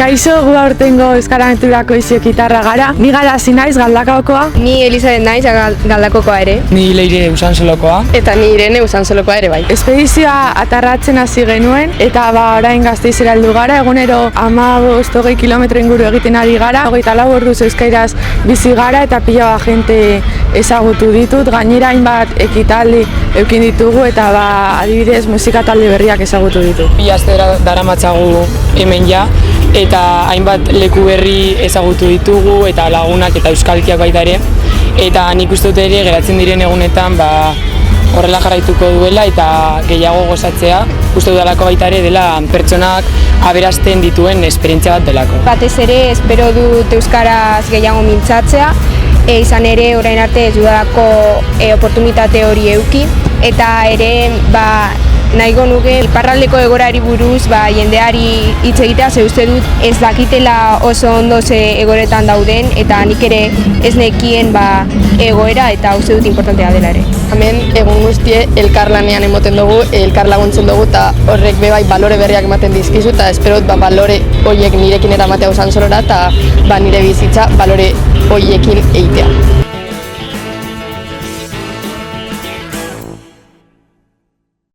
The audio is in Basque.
Kaixo, gu aurtengo Euskal Abenturako izio gitarra gara. Ni Garazi naiz, Galdakaokoa. Ni Elizaren naiz, Galdakokoa ere. Ni Leire Usansolokoa. Eta ni Irene Usansolokoa ere bai. Espedizioa atarratzen hasi genuen, eta orain Gasteizera heldu gara. Egunero 15-20 kilometro inguru egiten ari gara. 24 orduz euskairaz bizi gara eta pila bat jente ezagutu ditut. Gainera hainbat ekitaldi eukin ditugu eta adibidez musika talde berriak ezagutu ditu. Bi aste daramatzagu hemen ja, eta hainbat leku berri ezagutu ditugu eta lagunak eta euskalkiak baita ere. Eta nik uste dut ere geratzen diren egunetan horrela jarraituko duela eta gehiago gozatzea. Uste dudalako baita ere dela pertsonak aberasten dituen esperientzia bat delako. Batez ere espero dut euskaraz gehiago mintzatzea, izan ere orain arte ez dudalako oportunitate hori eduki, eta ere nahiko nuke iparraldeko egoerari buruz jendeari hitz egitea, ze uste dut ez dakitela oso ondo ze egoeretan dauden, eta nik ere ez nekien egoera eta uste dut importantea dela ere. Hemen egun guztie elkarlanean emoten dugu, elkar laguntzen dugu eta horrek bai balore berriak ematen dizkizu eta espero dut balore horiek nirekin eramatea Usansolora eta nire bizitza balore horiekin egitea.